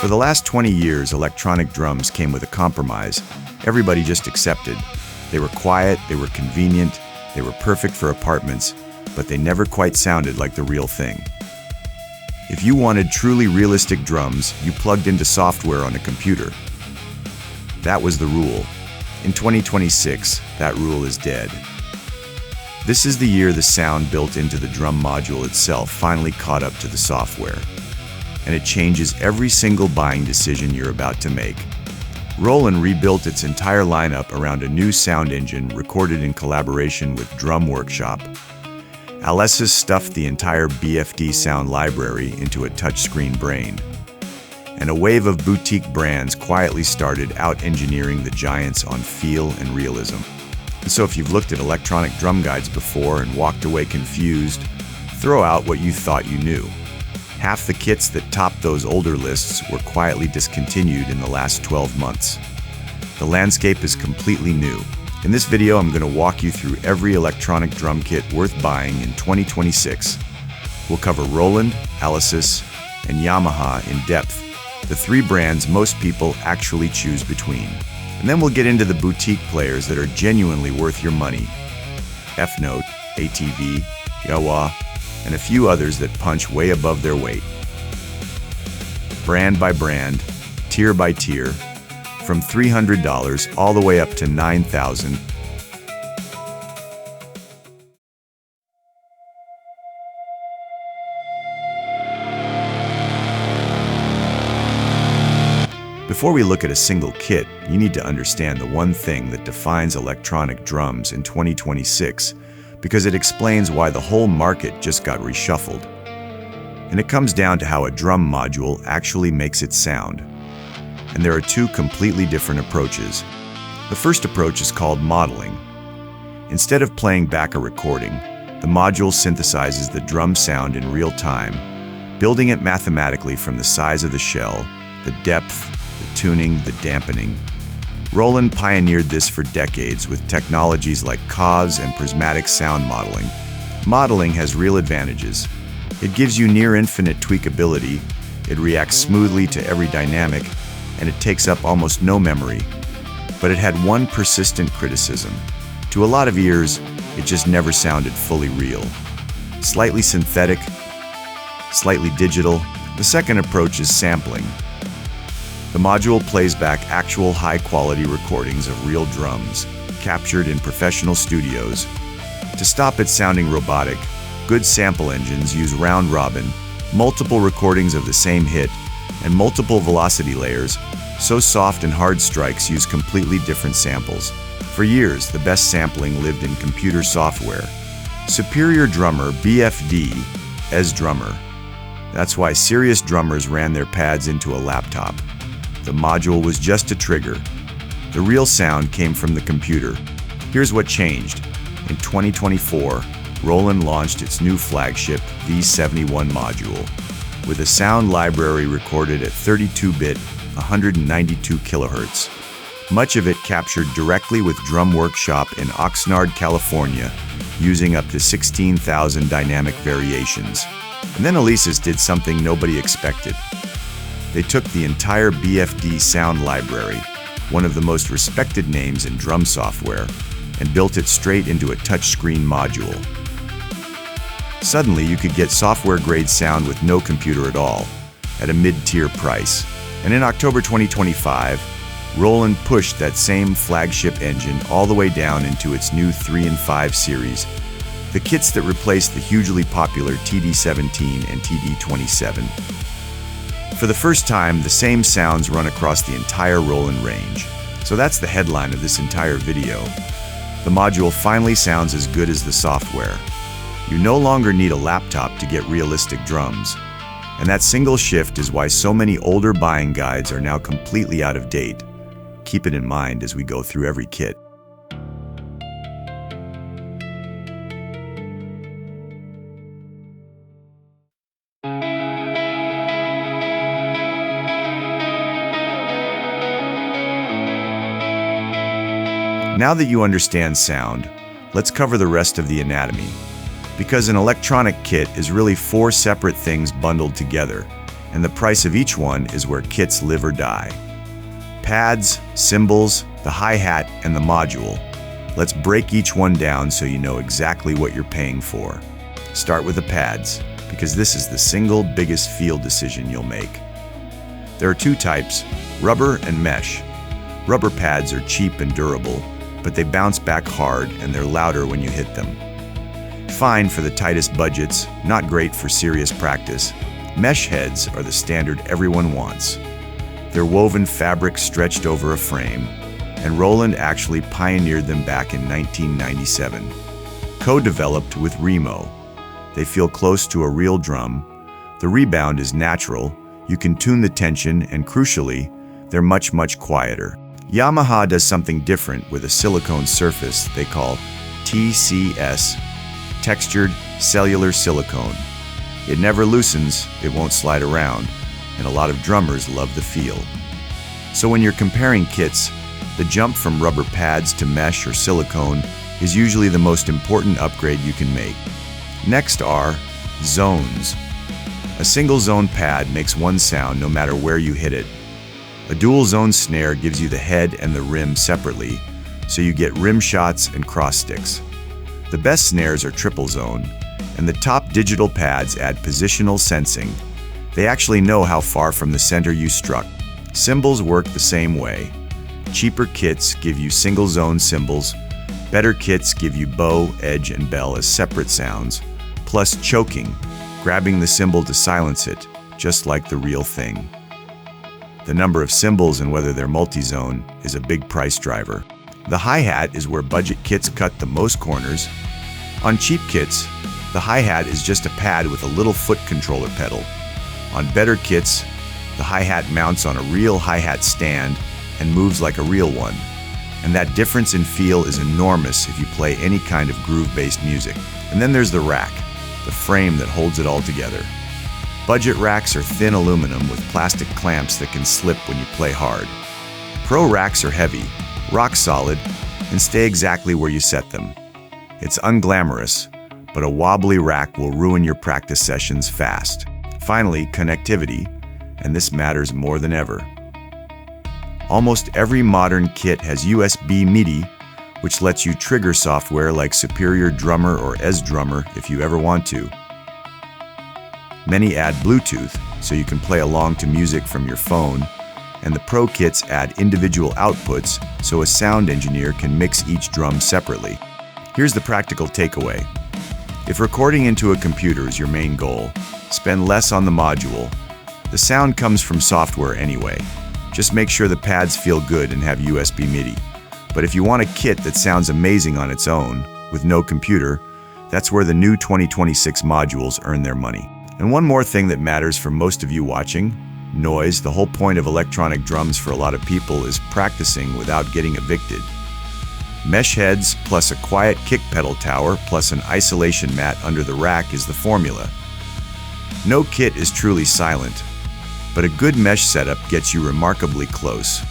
For the last 20 years, electronic drums came with a compromise. Everybody just accepted. They were quiet, they were convenient, they were perfect for apartments, but they never quite sounded like the real thing. If you wanted truly realistic drums, you plugged into software on a computer. That was the rule. In 2026, that rule is dead. This is the year the sound built into the drum module itself finally caught up to the software. And it changes every single buying decision you're about to make. Roland rebuilt its entire lineup around a new sound engine recorded in collaboration with Drum Workshop. Alesis stuffed the entire BFD sound library into a touchscreen brain. And a wave of boutique brands quietly started out-engineering the giants on feel and realism. And so if you've looked at electronic drum guides before and walked away confused, throw out what you thought you knew. Half the kits that topped those older lists were quietly discontinued in the last 12 months. The landscape is completely new. In this video, I'm going to walk you through every electronic drum kit worth buying in 2026. We'll cover Roland, Alesis, and Yamaha in depth, the three brands most people actually choose between. And then we'll get into the boutique players that are genuinely worth your money. EFNOTE, ATV, GEWA, and a few others that punch way above their weight. Brand by brand, tier by tier, from $300 all the way up to $9,000. Before we look at a single kit, you need to understand the one thing that defines electronic drums in 2026, because it explains why the whole market just got reshuffled. And it comes down to how a drum module actually makes it sound. And there are two completely different approaches. The first approach is called modeling. Instead of playing back a recording, the module synthesizes the drum sound in real time, building it mathematically from the size of the shell, the depth, the tuning, the dampening. Roland pioneered this for decades with technologies like cause and prismatic sound modeling. Modeling has real advantages. It gives you near infinite tweakability, it reacts smoothly to every dynamic, and it takes up almost no memory. But it had one persistent criticism. To a lot of ears, it just never sounded fully real. Slightly synthetic, slightly digital. The second approach is sampling. The module plays back actual high-quality recordings of real drums, captured in professional studios. To stop it sounding robotic, good sample engines use round-robin, multiple recordings of the same hit, and multiple velocity layers, so soft and hard strikes use completely different samples. For years, the best sampling lived in computer software. Superior drummer BFD as drummer. That's why serious drummers ran their pads into a laptop. The module was just a trigger. The real sound came from the computer. Here's what changed. In 2024, Roland launched its new flagship V71 module, with a sound library recorded at 32-bit, 192 kHz. Much of it captured directly with Drum Workshop in Oxnard, California, using up to 16,000 dynamic variations. And then Alesis did something nobody expected. They took the entire BFD sound library, one of the most respected names in drum software, and built it straight into a touchscreen module. Suddenly, you could get software-grade sound with no computer at all, at a mid-tier price. And in October 2025, Roland pushed that same flagship engine all the way down into its new 3 and 5 series, the kits that replaced the hugely popular TD17 and TD27. For the first time, the same sounds run across the entire Roland range. So that's the headline of this entire video. The module finally sounds as good as the software. You no longer need a laptop to get realistic drums. And that single shift is why so many older buying guides are now completely out of date. Keep it in mind as we go through every kit. Now that you understand sound, let's cover the rest of the anatomy. Because an electronic kit is really 4 separate things bundled together. and the price of each one is where kits live or die. Pads, cymbals, the hi-hat, and the module. Let's break each one down so you know exactly what you're paying for. Start with the pads, because this is the single biggest field decision you'll make. There are two types, rubber and mesh. Rubber pads are cheap and durable, but they bounce back hard and they're louder when you hit them. Fine for the tightest budgets, not great for serious practice. Mesh heads are the standard everyone wants. They're woven fabric stretched over a frame, and Roland actually pioneered them back in 1997. Co-developed with Remo. They feel close to a real drum. The rebound is natural, you can tune the tension, and crucially, they're much quieter. Yamaha does something different with a silicone surface they call TCS, textured cellular silicone. It never loosens, it won't slide around, and a lot of drummers love the feel. So when you're comparing kits, the jump from rubber pads to mesh or silicone is usually the most important upgrade you can make. Next are zones. A single zone pad makes one sound no matter where you hit it. A dual zone snare gives you the head and the rim separately, so you get rim shots and cross sticks. The best snares are triple zone, and the top digital pads add positional sensing. They actually know how far from the center you struck. Cymbals work the same way. Cheaper kits give you single zone cymbals. Better kits give you bow, edge, and bell as separate sounds, plus choking, grabbing the cymbal to silence it, just like the real thing. The number of cymbals and whether they're multi-zone is a big price driver. The hi-hat is where budget kits cut the most corners. On cheap kits, the hi-hat is just a pad with a little foot controller pedal. On better kits, the hi-hat mounts on a real hi-hat stand and moves like a real one. And that difference in feel is enormous if you play any kind of groove-based music. And then there's the rack, the frame that holds it all together. Budget racks are thin aluminum with plastic clamps that can slip when you play hard. Pro racks are heavy, rock solid, and stay exactly where you set them. It's unglamorous, but a wobbly rack will ruin your practice sessions fast. Finally, connectivity, and this matters more than ever. Almost every modern kit has USB MIDI, which lets you trigger software like Superior Drummer or EZdrummer if you ever want to. Many add Bluetooth, so you can play along to music from your phone, and the Pro kits add individual outputs so a sound engineer can mix each drum separately. Here's the practical takeaway. If recording into a computer is your main goal, spend less on the module. The sound comes from software anyway. Just make sure the pads feel good and have USB MIDI. But if you want a kit that sounds amazing on its own, with no computer, that's where the new 2026 modules earn their money. And one more thing that matters for most of you watching, noise. The whole point of electronic drums for a lot of people is practicing without getting evicted. Mesh heads plus a quiet kick pedal tower plus an isolation mat under the rack is the formula. No kit is truly silent, but a good mesh setup gets you remarkably close.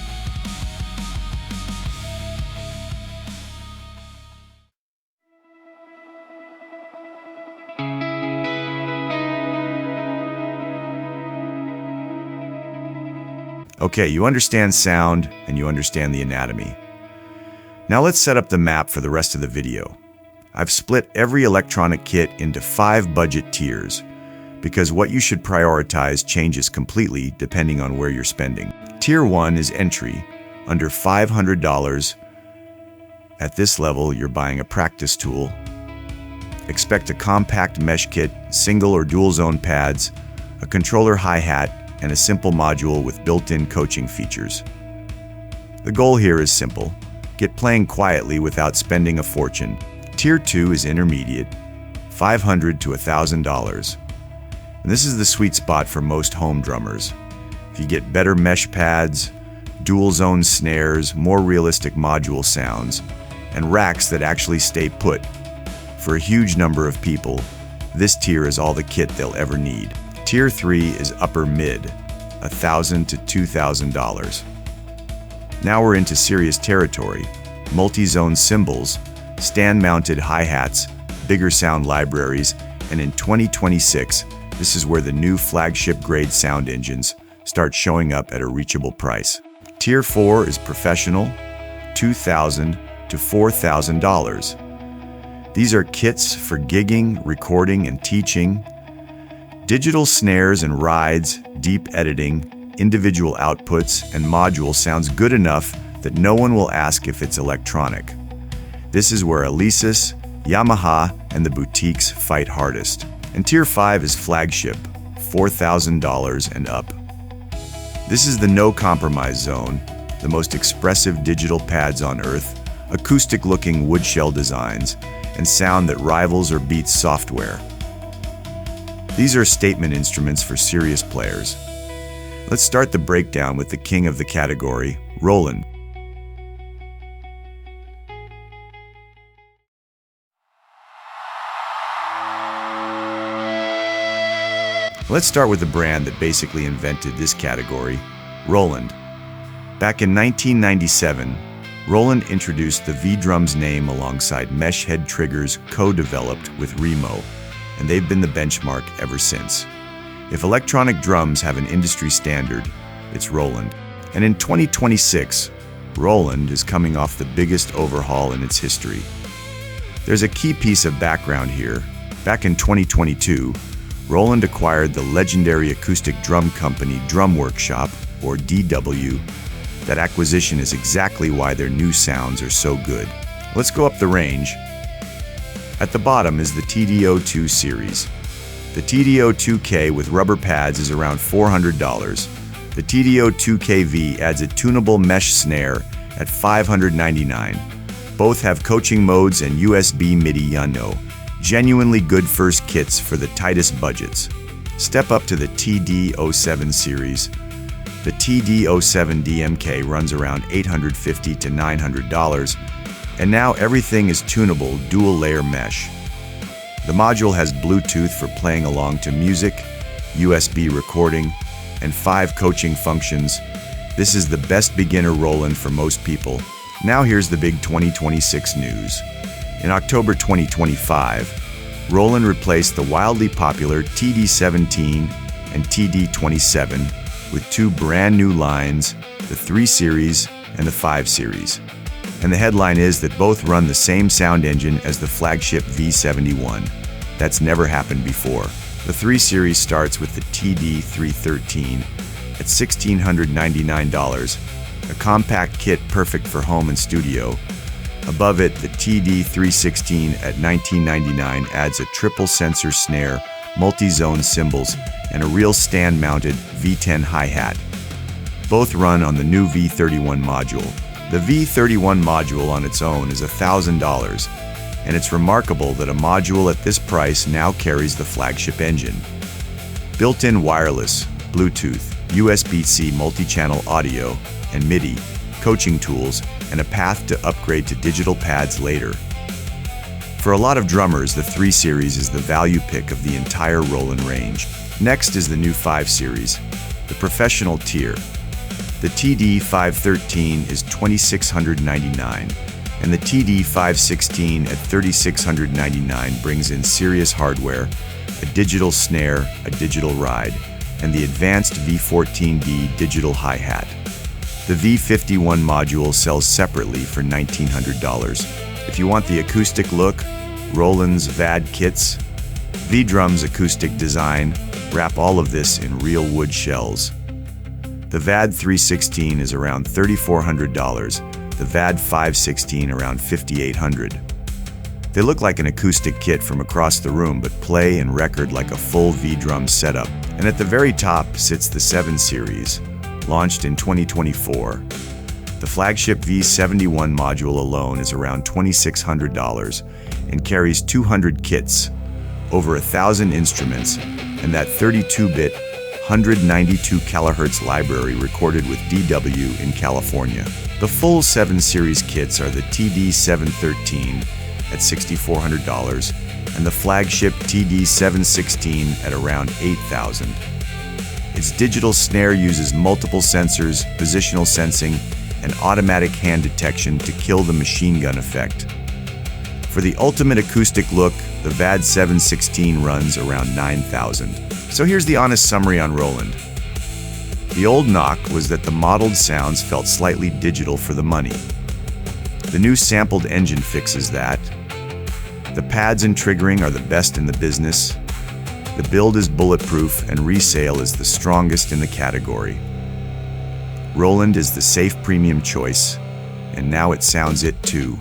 Okay, you understand sound and you understand the anatomy. Now let's set up the map for the rest of the video. I've split every electronic kit into 5 budget tiers, because what you should prioritize changes completely depending on where you're spending. Tier 1 is entry, under $500. At this level, you're buying a practice tool. Expect a compact mesh kit, single or dual zone pads, a controller hi-hat, and a simple module with built-in coaching features. The goal here is simple. Get playing quietly without spending a fortune. Tier 2 is intermediate, $500 to $1,000. And this is the sweet spot for most home drummers. If you get better mesh pads, dual zone snares, more realistic module sounds, and racks that actually stay put, for a huge number of people, this tier is all the kit they'll ever need. Tier 3 is upper mid, $1,000 to $2,000. Now we're into serious territory, multi-zone cymbals, stand-mounted hi-hats, bigger sound libraries, and in 2026, this is where the new flagship grade sound engines start showing up at a reachable price. Tier 4 is professional, $2,000 to $4,000. These are kits for gigging, recording, and teaching. Digital snares and rides, deep editing, individual outputs, and modules sounds good enough that no one will ask if it's electronic. This is where Alesis, Yamaha, and the boutiques fight hardest. And Tier 5 is flagship, $4,000 and up. This is the no-compromise zone, the most expressive digital pads on earth, acoustic-looking woodshell designs, and sound that rivals or beats software. These are statement instruments for serious players. Let's start the breakdown with the king of the category, Roland. Let's start with the brand that basically invented this category, Roland. Back in 1997, Roland introduced the V-Drums name alongside mesh head triggers co-developed with Remo, and they've been the benchmark ever since. If electronic drums have an industry standard, it's Roland. And in 2026, Roland is coming off the biggest overhaul in its history. There's a key piece of background here. Back in 2022, Roland acquired the legendary acoustic drum company Drum Workshop, or DW. That acquisition is exactly why their new sounds are so good. Let's go up the range. At the bottom is the TD-02 series. The TD-02K with rubber pads is around $400. The TD-02KV adds a tunable mesh snare at $599. Both have coaching modes and USB MIDI YANO. Genuinely good first kits for the tightest budgets. Step up to the TD-07 series. The TD-07 DMK runs around $850 to $900, and now everything is tunable dual-layer mesh. The module has Bluetooth for playing along to music, USB recording, and 5 coaching functions. This is the best beginner Roland for most people. Now here's the big 2026 news. In October 2025, Roland replaced the wildly popular TD-17 and TD-27 with 2 brand new lines, the 3 Series and the 5 Series. And the headline is that both run the same sound engine as the flagship V71. That's never happened before. The 3 Series starts with the TD-313 at $1,699, a compact kit perfect for home and studio. Above it, the TD-316 at $1999 adds a triple sensor snare, multi-zone cymbals, and a real stand-mounted V10 hi-hat. Both run on the new V31 module. The V31 module on its own is $1,000, and it's remarkable that a module at this price now carries the flagship engine. Built-in wireless, Bluetooth, USB-C multi-channel audio, and MIDI, coaching tools, and a path to upgrade to digital pads later. For a lot of drummers, the 3 Series is the value pick of the entire Roland range. Next is the new 5 Series, the professional tier. The TD-513 is $2,699, and the TD-516 at $3,699 brings in serious hardware, a digital snare, a digital ride, and the advanced V14D digital hi-hat. The V51 module sells separately for $1,900. If you want the acoustic look, Roland's VAD kits, V-Drums acoustic design, wrap all of this in real wood shells. The VAD 316 is around $3,400, the VAD 516 around $5,800. They look like an acoustic kit from across the room, but play and record like a full V-Drum setup. And at the very top sits the 7 Series, launched in 2024. The flagship V71 module alone is around $2,600 and carries 200 kits, over 1,000 instruments, and that 32-bit 192 kHz library recorded with DW in California. The full 7 Series kits are the TD-713 at $6,400 and the flagship TD-716 at around $8,000. Its digital snare uses multiple sensors, positional sensing, and automatic hand detection to kill the machine gun effect. For the ultimate acoustic look, the VAD 716 runs around $9,000. So here's the honest summary on Roland. The old knock was that the modeled sounds felt slightly digital for the money. The new sampled engine fixes that. The pads and triggering are the best in the business. The build is bulletproof and resale is the strongest in the category. Roland is the safe premium choice, and now it sounds it too.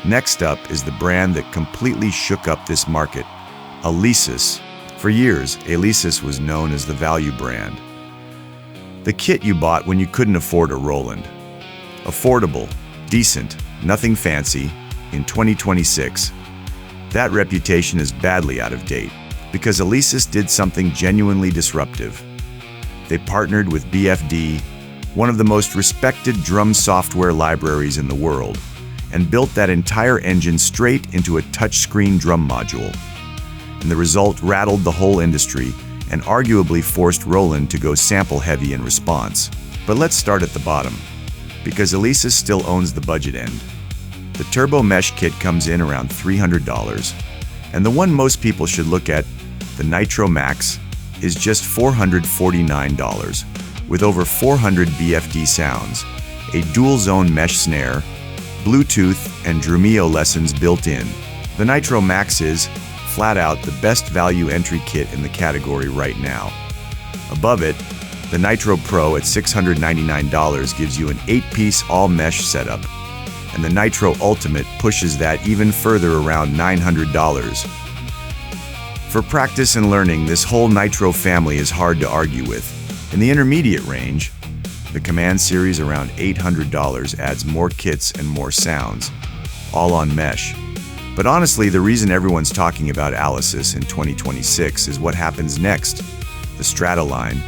Next up is the brand that completely shook up this market, Alesis. For years, Alesis was known as the value brand. The kit you bought when you couldn't afford a Roland. Affordable, decent, nothing fancy. In 2026, that reputation is badly out of date because Alesis did something genuinely disruptive. They partnered with BFD, one of the most respected drum software libraries in the world, and built that entire engine straight into a touchscreen drum module. And the result rattled the whole industry and arguably forced Roland to go sample heavy in response. But let's start at the bottom, because Alesis still owns the budget end. The Turbo Mesh kit comes in around $300, and the one most people should look at, the Nitro Max, is just $449, with over 400 BFD sounds, a dual-zone mesh snare, Bluetooth, and Drumeo lessons built in. The Nitro Max is, flat out, the best value entry kit in the category right now. Above it, the Nitro Pro at $699 gives you an 8-piece all-mesh setup, and the Nitro Ultimate pushes that even further around $900. For practice and learning, this whole Nitro family is hard to argue with. In the intermediate range, the Command series around $800 adds more kits and more sounds, all on mesh. But honestly, the reason everyone's talking about Alesis in 2026 is what happens next, the Strata line.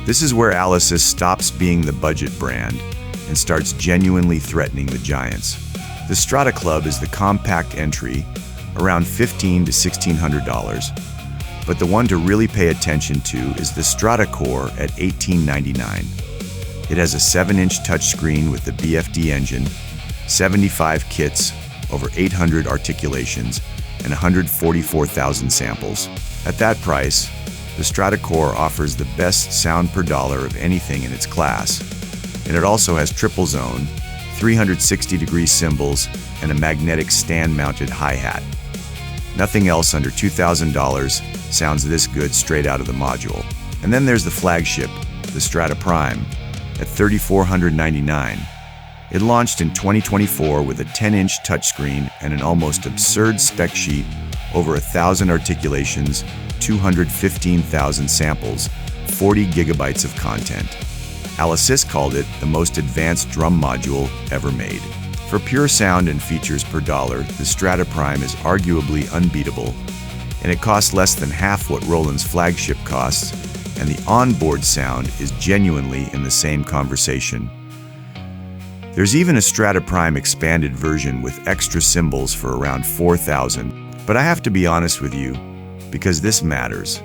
This is where Alesis stops being the budget brand and starts genuinely threatening the giants. The Strata Club is the compact entry, around $1,500 to $1,600. But the one to really pay attention to is the Strata Core at $1,899. It has a 7-inch touchscreen with the BFD engine, 75 kits, over 800 articulations, and 144,000 samples. At that price, the Strata Core offers the best sound per dollar of anything in its class. And it also has triple zone, 360-degree cymbals, and a magnetic stand-mounted hi-hat. Nothing else under $2,000 sounds this good straight out of the module. And then there's the flagship, the Strata Prime, at $3,499. It launched in 2024 with a 10-inch touchscreen and an almost absurd spec sheet, over 1,000 articulations, 215,000 samples, 40 gigabytes of content. Alesis called it the most advanced drum module ever made. For pure sound and features per dollar, the Strata Prime is arguably unbeatable, and it costs less than half what Roland's flagship costs, and the onboard sound is genuinely in the same conversation. There's even a Strata Prime expanded version with extra cymbals for around $4,000, but I have to be honest with you, because this matters.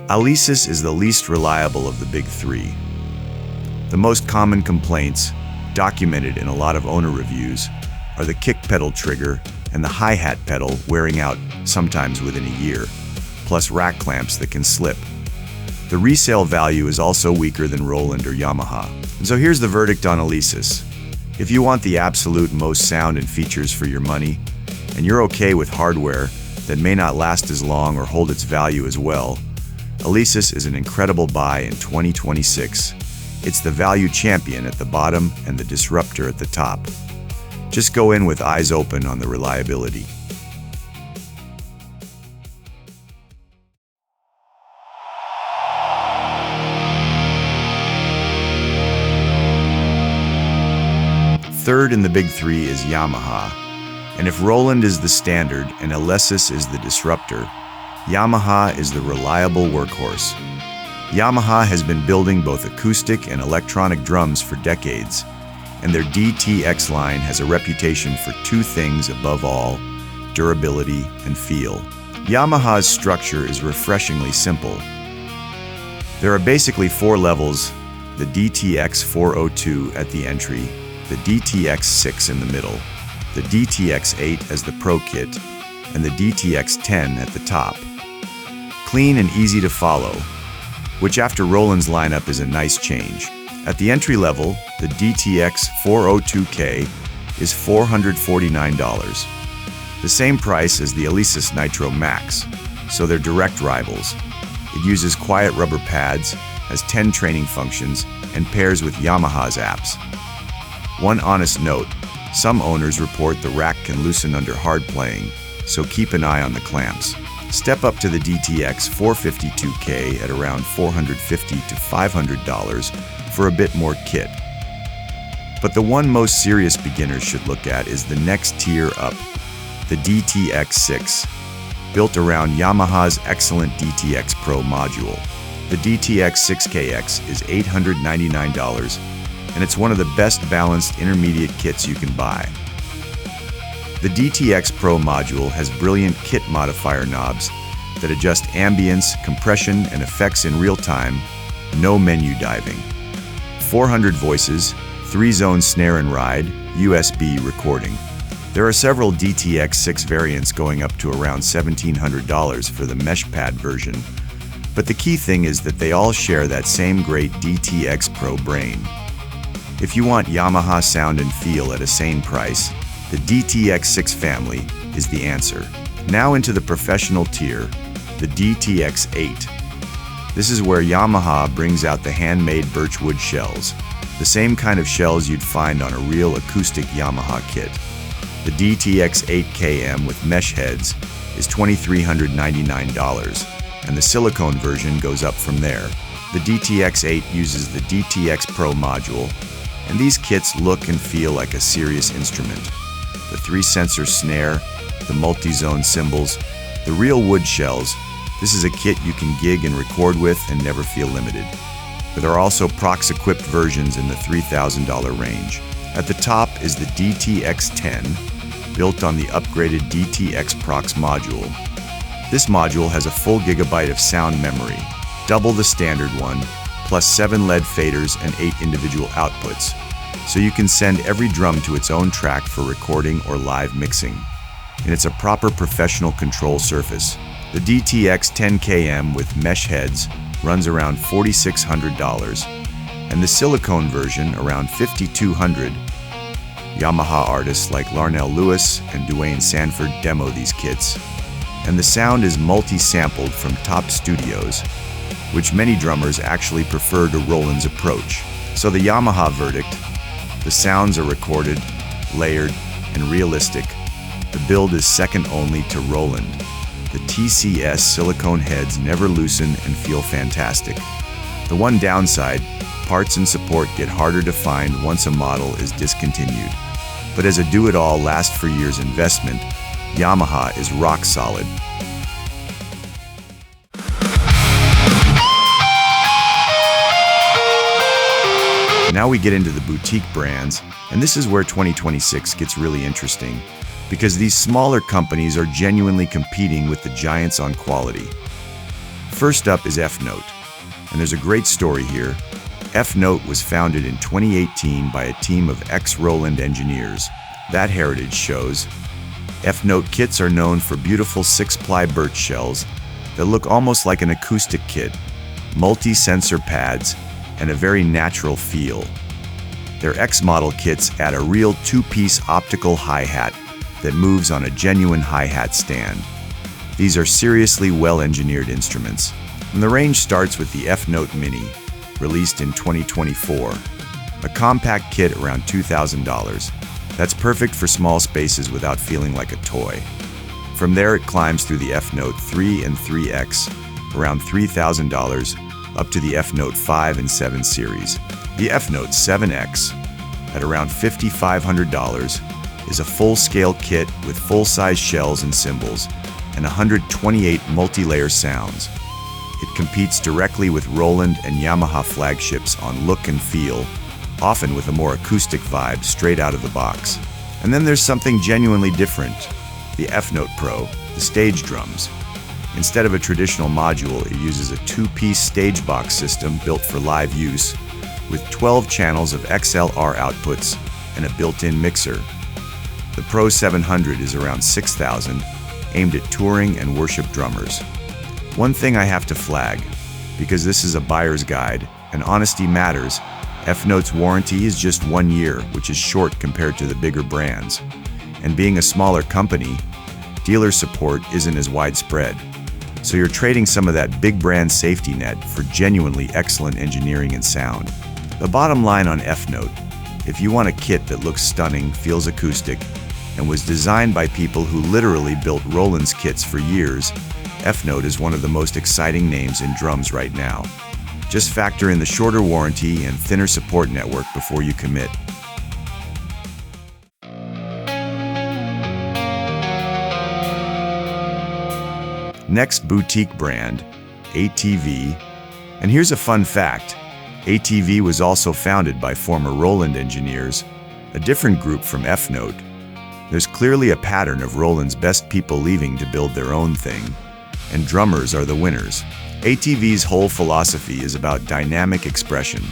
Alesis is the least reliable of the big three. The most common complaints, documented in a lot of owner reviews, are the kick pedal trigger and the hi-hat pedal wearing out sometimes within a year, plus rack clamps that can slip. The resale value is also weaker than Roland or Yamaha. And so here's the verdict on Alesis. If you want the absolute most sound and features for your money, and you're okay with hardware that may not last as long or hold its value as well, Alesis is an incredible buy in 2026. It's the value champion at the bottom and the disruptor at the top. Just go in with eyes open on the reliability. Third in the big three is Yamaha. And if Roland is the standard and Alesis is the disruptor, Yamaha is the reliable workhorse. Yamaha has been building both acoustic and electronic drums for decades, and their DTX line has a reputation for two things above all: durability and feel. Yamaha's structure is refreshingly simple. There are basically 4 levels the DTX402 at the entry, the DTX6 in the middle, the DTX8 as the Pro kit, and the DTX10 at the top. Clean and easy to follow, which after Roland's lineup is a nice change. At the entry level, the DTX402K is $449. The same price as the Alesis Nitro Max, so they're direct rivals. It uses quiet rubber pads, has 10 training functions, and pairs with Yamaha's apps. One honest note, some owners report the rack can loosen under hard playing, so keep an eye on the clamps. Step up to the DTX 452K at around $450 to $500 for a bit more kit. But the one most serious beginners should look at is the next tier up, the DTX6, built around Yamaha's excellent DTX Pro module. The DTX 6KX is $899, and it's one of the best balanced intermediate kits you can buy. The DTX Pro module has brilliant kit modifier knobs that adjust ambience, compression, and effects in real time, no menu diving. 400 voices, 3-zone snare and ride, USB recording. There are several DTX 6 variants going up to around $1,700 for the mesh pad version, but the key thing is that they all share that same great DTX Pro brain. If you want Yamaha sound and feel at a sane price, the DTX 6 family is the answer. Now into the professional tier, the DTX 8. This is where Yamaha brings out the handmade birchwood shells, the same kind of shells you'd find on a real acoustic Yamaha kit. The DTX 8KM with mesh heads is $2,399, and the silicone version goes up from there. The DTX 8 uses the DTX Pro module, and these kits look and feel like a serious instrument. The 3-sensor snare, the multi-zone cymbals, the real wood shells. This is a kit you can gig and record with and never feel limited. But there are also Prox-equipped versions in the $3,000 range. At the top is the DTX10, built on the upgraded DTX Prox module. This module has a full gigabyte of sound memory, double the standard one, plus 7 LED faders and 8 individual outputs, so you can send every drum to its own track for recording or live mixing. And it's a proper professional control surface. The DTX 10KM with mesh heads runs around $4,600, and the silicone version around $5,200. Yamaha artists like Larnell Lewis and Dwayne Sanford demo these kits, and the sound is multi-sampled from top studios, which many drummers actually prefer to Roland's approach. So the Yamaha Verdict, the sounds are recorded, layered, and realistic. The build is second only to Roland. The TCS silicone heads never loosen and feel fantastic. The one downside, parts and support get harder to find once a model is discontinued. But as a do-it-all last-for-years investment, Yamaha is rock solid. Now we get into the boutique brands, and this is where 2026 gets really interesting, because these smaller companies are genuinely competing with the giants on quality. First up is EFNOTE, and there's a great story here. EFNOTE was founded in 2018 by a team of ex-Roland engineers. That heritage shows. EFNOTE kits are known for beautiful 6-ply birch shells that look almost like an acoustic kit, multi-sensor pads, and a very natural feel. Their X-model kits add a real 2-piece optical hi-hat that moves on a genuine hi-hat stand. These are seriously well-engineered instruments. And the range starts with the EFNOTE Mini, released in 2024. A compact kit around $2,000. That's perfect for small spaces without feeling like a toy. From there it climbs through the EFNOTE 3 and 3X, around $3,000, up to the EFNOTE 5 and 7 series. The EFNOTE 7X, at around $5,500, is a full-scale kit with full-size shells and cymbals, and 128 multi-layer sounds. It competes directly with Roland and Yamaha flagships on look and feel, often with a more acoustic vibe straight out of the box. And then there's something genuinely different, the EFNOTE Pro, the stage drums. Instead of a traditional module, it uses a 2-piece stage box system built for live use, with 12 channels of XLR outputs and a built-in mixer. The Pro 700 is around $6,000, aimed at touring and worship drummers. One thing I have to flag, because this is a buyer's guide and honesty matters, EFNOTE's warranty is just 1 year, which is short compared to the bigger brands. And being a smaller company, dealer support isn't as widespread. So you're trading some of that big brand safety net for genuinely excellent engineering and sound. The bottom line on EFNOTE, if you want a kit that looks stunning, feels acoustic, and was designed by people who literally built Roland's kits for years, EFNOTE is one of the most exciting names in drums right now. Just factor in the shorter warranty and thinner support network before you commit. Next boutique brand, ATV. And here's a fun fact. ATV was also founded by former Roland engineers, a different group from EFNOTE. There's clearly a pattern of Roland's best people leaving to build their own thing, and drummers are the winners. ATV's whole philosophy is about dynamic expression.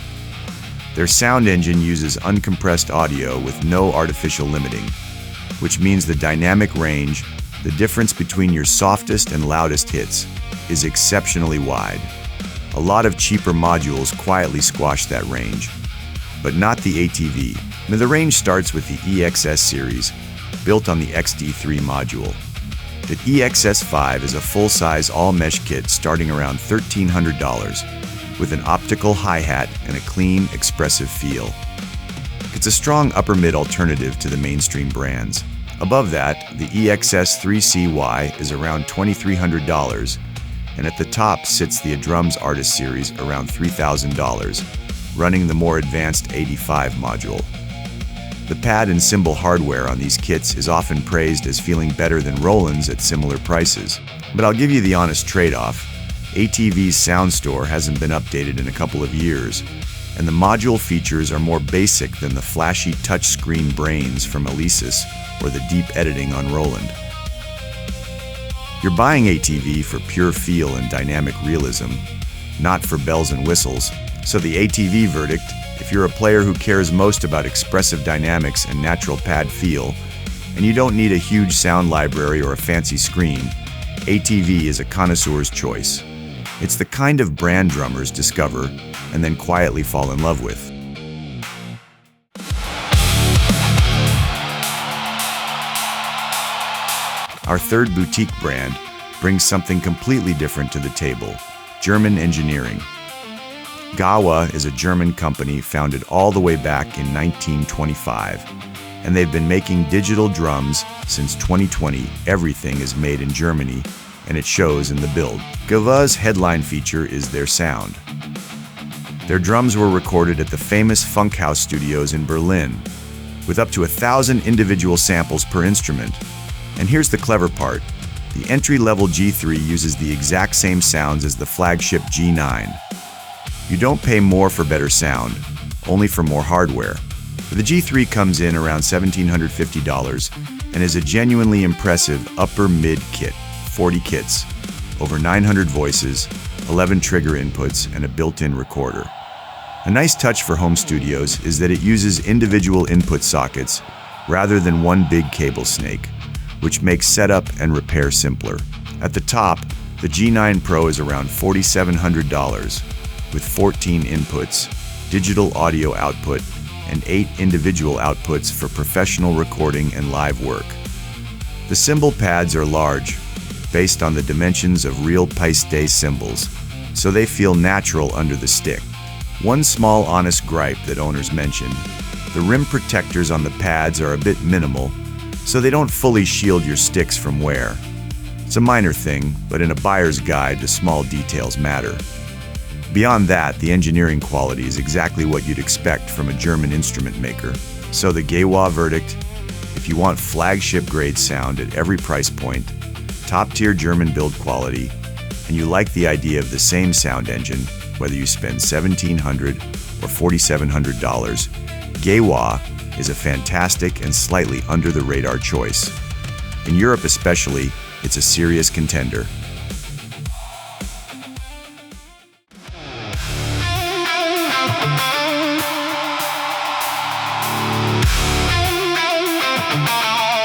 Their sound engine uses uncompressed audio with no artificial limiting, which means the dynamic range, the difference between your softest and loudest hits, is exceptionally wide. A lot of cheaper modules quietly squash that range, but not the ATV. Now, the range starts with the EXS series, built on the XD3 module. The EXS5 is a full-size all-mesh kit starting around $1,300, with an optical hi-hat and a clean, expressive feel. It's a strong upper-mid alternative to the mainstream brands. Above that, the EXS3CY is around $2,300, and at the top sits the edrums Artist Series around $3,000, running the more advanced 85 module. The pad and cymbal hardware on these kits is often praised as feeling better than Roland's at similar prices. But I'll give you the honest trade-off. ATV's sound store hasn't been updated in a couple of years, and the module features are more basic than the flashy touchscreen brains from Alesis or the deep editing on Roland. You're buying ATV for pure feel and dynamic realism, not for bells and whistles. So the ATV verdict: if you're a player who cares most about expressive dynamics and natural pad feel, and you don't need a huge sound library or a fancy screen, ATV is a connoisseur's choice. It's the kind of brand drummers discover and then quietly fall in love with. Our third boutique brand brings something completely different to the table: German engineering. GEWA is a German company founded all the way back in 1925, and they've been making digital drums since 2020. Everything is made in Germany, and it shows in the build. GEWA's headline feature is their sound. Their drums were recorded at the famous Funkhaus studios in Berlin, with up to 1,000 individual samples per instrument. And here's the clever part: the entry-level G3 uses the exact same sounds as the Flagship G9. You don't pay more for better sound, only for more hardware. The G3 comes in around $1,750 and is a genuinely impressive upper-mid kit. 40 kits, over 900 voices, 11 trigger inputs, and a built-in recorder. A nice touch for home studios is that it uses individual input sockets rather than one big cable snake, which makes setup and repair simpler. At the top, the G9 Pro is around $4,700, with 14 inputs, digital audio output, and 8 individual outputs for professional recording and live work. The cymbal pads are large, based on the dimensions of real paiste cymbals, so they feel natural under the stick. One small honest gripe that owners mention: the rim protectors on the pads are a bit minimal, so they don't fully shield your sticks from wear. It's a minor thing, but in a buyer's guide, the small details matter. Beyond that, the engineering quality is exactly what you'd expect from a German instrument maker. So the GEWA verdict: if you want flagship grade sound at every price point, top-tier German build quality, and you like the idea of the same sound engine, whether you spend $1,700 or $4,700, GEWA is a fantastic and slightly under-the-radar choice. In Europe especially, it's a serious contender.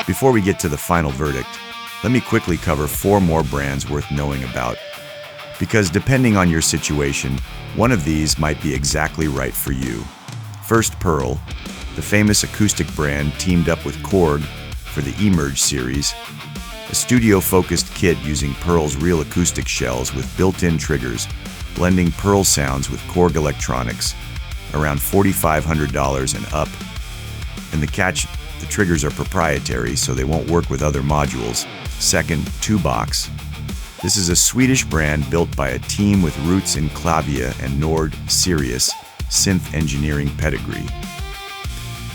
Before we get to the final verdict, let me quickly cover 4 more brands worth knowing about. Because depending on your situation, one of these might be exactly right for you. First, Pearl, the famous acoustic brand teamed up with Korg for the Emerge series, a studio-focused kit using Pearl's real acoustic shells with built-in triggers, blending Pearl sounds with Korg electronics, around $4,500 and up. And the catch, the triggers are proprietary, so they won't work with other modules. Second, Tubox. This is a Swedish brand built by a team with roots in Clavia and Nord Sirius synth engineering pedigree.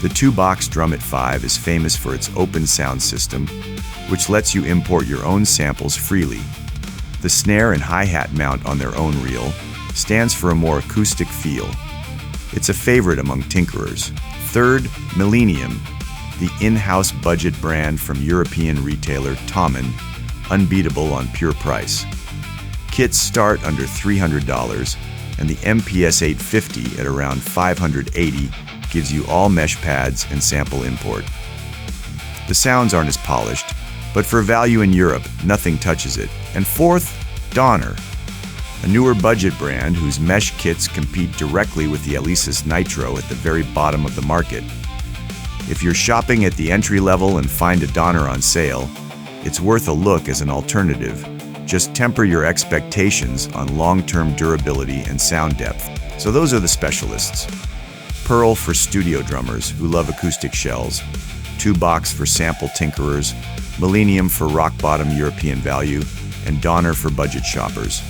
The Tubox Drum at 5 is famous for its open sound system, which lets you import your own samples freely. The snare and hi-hat mount on their own reel stands for a more acoustic feel. It's a favorite among tinkerers. Third, Millenium, the in-house budget brand from European retailer Tommen, unbeatable on pure price. Kits start under $300, and the MPS 850 at around $580 gives you all mesh pads and sample import. The sounds aren't as polished, but for value in Europe, nothing touches it. And fourth, Donner, a newer budget brand whose mesh kits compete directly with the Alesis Nitro at the very bottom of the market. If you're shopping at the entry level and find a Donner on sale, it's worth a look as an alternative. Just temper your expectations on long-term durability and sound depth. So those are the specialists. Pearl for studio drummers who love acoustic shells, Tubox for sample tinkerers, Millenium for rock-bottom European value, and Donner for budget shoppers.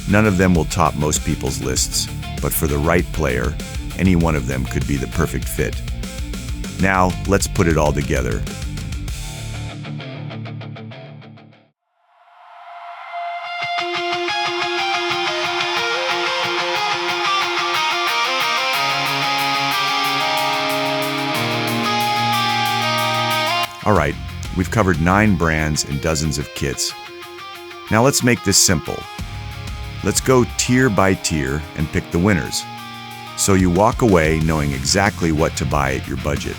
None of them will top most people's lists, but for the right player, any one of them could be the perfect fit. Now, let's put it all together. All right, we've covered 9 brands and dozens of kits. Now let's make this simple. Let's go tier by tier and pick the winners, so you walk away knowing exactly what to buy at your budget.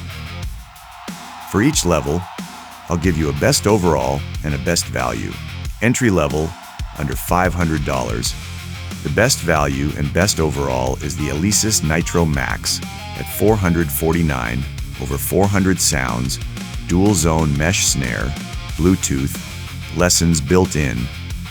For each level, I'll give you a best overall and a best value. Entry level, under $500. The best value and best overall is the Alesis Nitro Max at $449, over 400 sounds, dual zone mesh snare, Bluetooth, lessons built in.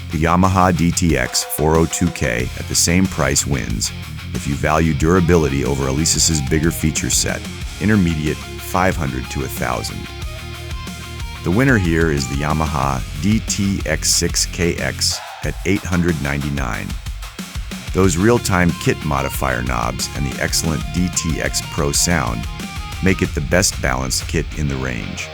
The Yamaha DTX 402K at the same price wins if you value durability over Alesis's bigger feature set. Intermediate, $500 to $1,000. The winner here is the Yamaha DTX6KX at $899. Those real-time kit modifier knobs and the excellent DTX Pro sound make it the best balanced kit in the range.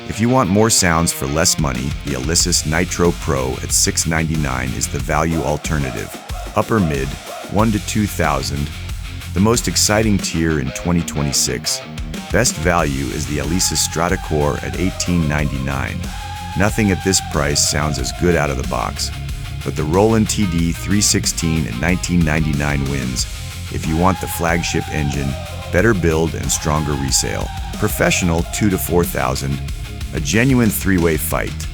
If you want more sounds for less money, the Alesis Nitro Pro at $699 is the value alternative. Upper mid, $1,000 to $2,000. The most exciting tier in 2026. Best value is the Alesis Strata Core at $1,899. Nothing at this price sounds as good out of the box, but the Roland TD 316 at $1999 wins if you want the flagship engine, better build, and stronger resale. Professional, $2,000 to $4,000. A genuine 3-way fight.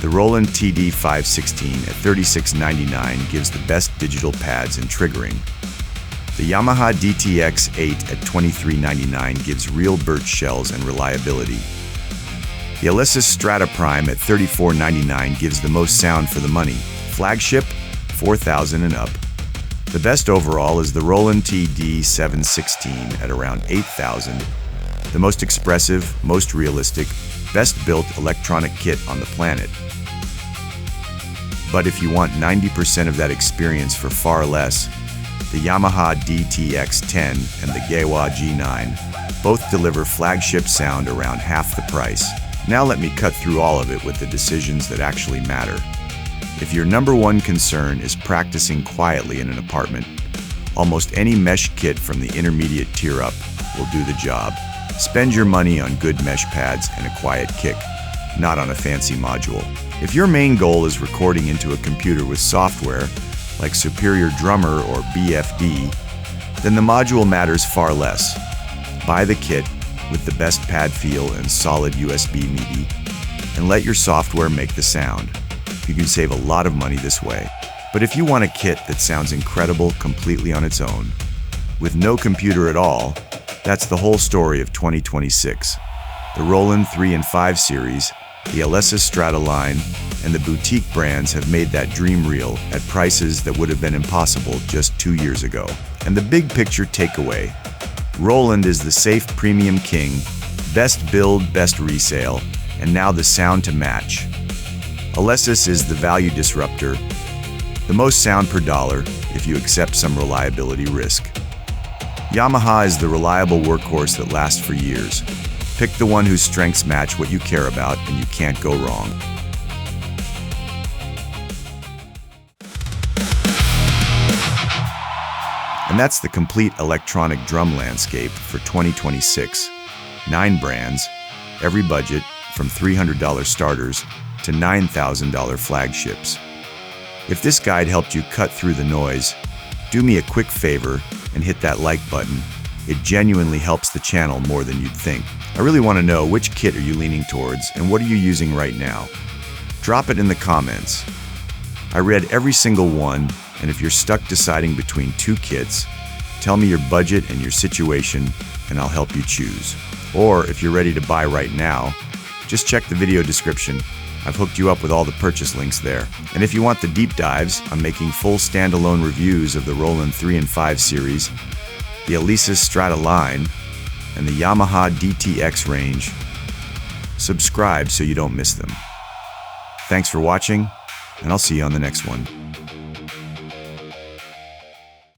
The Roland TD 516 at $3699 gives the best digital pads and triggering. The Yamaha DTX 8 at $2399 gives real birch shells and reliability. The Alesis Strata Prime at $3499 gives the most sound for the money. Flagship, $4,000 and up. The best overall is the Roland TD 716 at around $8,000. The most expressive, most realistic, best-built electronic kit on the planet. But if you want 90% of that experience for far less, the Yamaha DTX 10 and the GEWA G9 both deliver flagship sound around half the price. Now let me cut through all of it with the decisions that actually matter. If your number one concern is practicing quietly in an apartment, almost any mesh kit from the intermediate tier up will do the job. Spend your money on good mesh pads and a quiet kick, not on a fancy module. If your main goal is recording into a computer with software like Superior Drummer or BFD, then the module matters far less. Buy the kit, with the best pad feel and solid USB MIDI, and let your software make the sound. You can save a lot of money this way. But if you want a kit that sounds incredible completely on its own, with no computer at all, that's the whole story of 2026. The Roland 3 and 5 series, the Alesis Strata line, and the boutique brands have made that dream real at prices that would have been impossible just 2 years ago. And the big picture takeaway: Roland is the safe premium king, best build, best resale, and now the sound to match. Alesis is the value disruptor, the most sound per dollar if you accept some reliability risk. Yamaha is the reliable workhorse that lasts for years. Pick the one whose strengths match what you care about, and you can't go wrong. And that's the complete electronic drum landscape for 2026. 9 brands, every budget from $300 starters to $9,000 flagships. If this guide helped you cut through the noise, do me a quick favor and hit that like button. It genuinely helps the channel more than you'd think. I really want to know, which kit are you leaning towards and what are you using right now? Drop it in the comments. I read every single one, and if you're stuck deciding between 2 kits, tell me your budget and your situation and I'll help you choose. Or if you're ready to buy right now, just check the video description. I've hooked you up with all the purchase links there. And if you want the deep dives, I'm making full standalone reviews of the Roland 3 and 5 series, the Alesis Strata line, and the Yamaha DTX range. Subscribe so you don't miss them. Thanks for watching, and I'll see you on the next one.